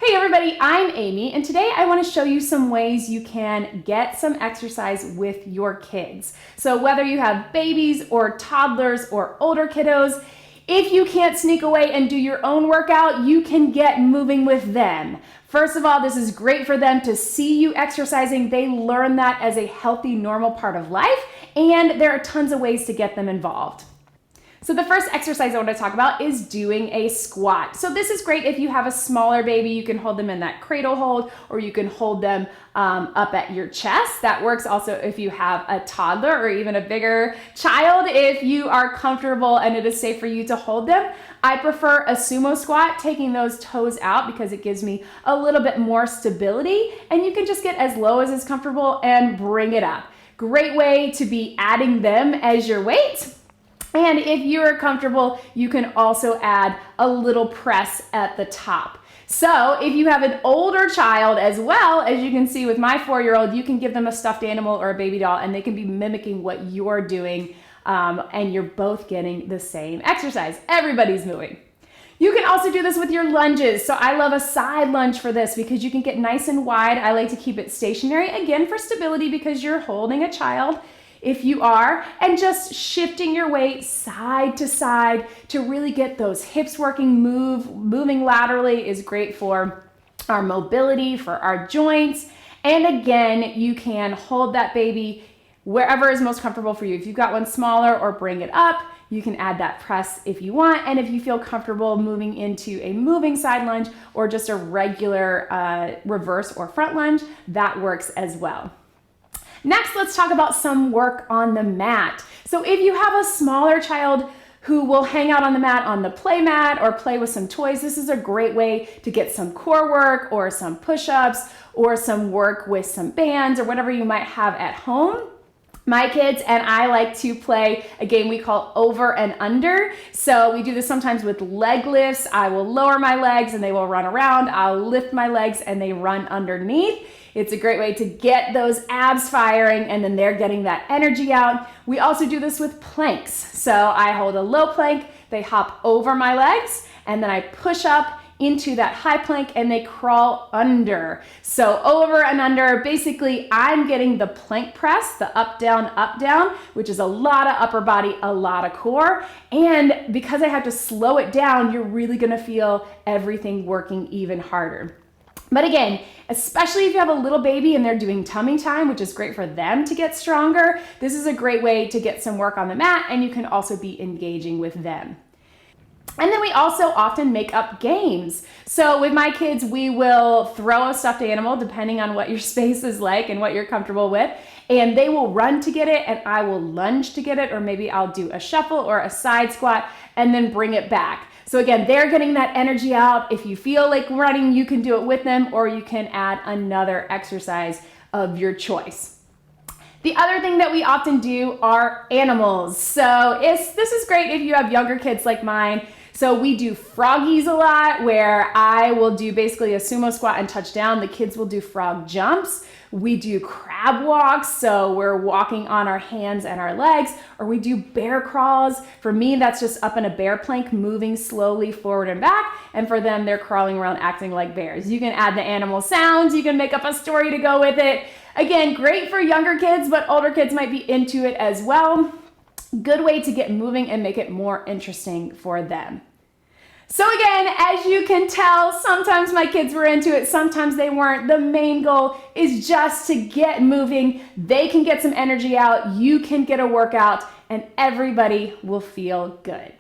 Hey everybody, I'm Amy, and today I want to show you some ways you can get some exercise with your kids. So whether you have babies or toddlers or older kiddos, if you can't sneak away and do your own workout, you can get moving with them. First of all, this is great for them to see you exercising. They learn that as a healthy, normal part of life, and there are tons of ways to get them involved. So the first exercise I want to talk about is doing a squat. So this is great if you have a smaller baby. You can hold them in that cradle hold, or you can hold them up at your chest. That works also if you have a toddler or even a bigger child, if you are comfortable and it is safe for you to hold them. I prefer a sumo squat, taking those toes out because it gives me a little bit more stability, and you can just get as low as is comfortable and bring it up. Great way to be adding them as your weight. And if you're comfortable, you can also add a little press at the top. So if you have an older child as well, as you can see with my 4-year-old, you can give them a stuffed animal or a baby doll and they can be mimicking what you're doing, and you're both getting the same exercise. Everybody's moving. You can also do this with your lunges. So I love a side lunge for this because you can get nice and wide. I like to keep it stationary, again for stability because you're holding a child. If you are, and just shifting your weight side to side to really get those hips working. Moving laterally is great for our mobility, for our joints. And again, you can hold that baby wherever is most comfortable for you. If you've got one smaller, or bring it up, you can add that press if you want. And if you feel comfortable moving into a moving side lunge or just a regular reverse or front lunge, that works as well. Next, let's talk about some work on the mat. So if you have a smaller child who will hang out on the mat on the play mat or play with some toys, this is a great way to get some core work or some push-ups or some work with some bands or whatever you might have at home. My kids and I like to play a game we call over and under. So we do this sometimes with leg lifts. I will lower my legs and they will run around. I'll lift my legs and they run underneath. It's a great way to get those abs firing and then they're getting that energy out. We also do this with planks. So I hold a low plank, they hop over my legs, and then I push up into that high plank and they crawl under. So over and under, basically I'm getting the plank press, the up, down, which is a lot of upper body, a lot of core. And because I have to slow it down, you're really gonna feel everything working even harder. But again, especially if you have a little baby and they're doing tummy time, which is great for them to get stronger, this is a great way to get some work on the mat, and you can also be engaging with them. And then we also often make up games. So with my kids, we will throw a stuffed animal depending on what your space is like and what you're comfortable with. And they will run to get it and I will lunge to get it, or maybe I'll do a shuffle or a side squat and then bring it back. So again, they're getting that energy out. If you feel like running, you can do it with them, or you can add another exercise of your choice. The other thing that we often do are animals. So this is great if you have younger kids like mine. So we do froggies a lot, where I will do basically a sumo squat and touch down. The kids will do frog jumps. We do crab walks, so we're walking on our hands and our legs, or we do bear crawls. For me, that's just up in a bear plank, moving slowly forward and back. And for them, they're crawling around acting like bears. You can add the animal sounds. You can make up a story to go with it. Again, great for younger kids, but older kids might be into it as well. Good way to get moving and make it more interesting for them. So again, as you can tell, sometimes my kids were into it, sometimes they weren't. The main goal is just to get moving. They can get some energy out, you can get a workout, and everybody will feel good.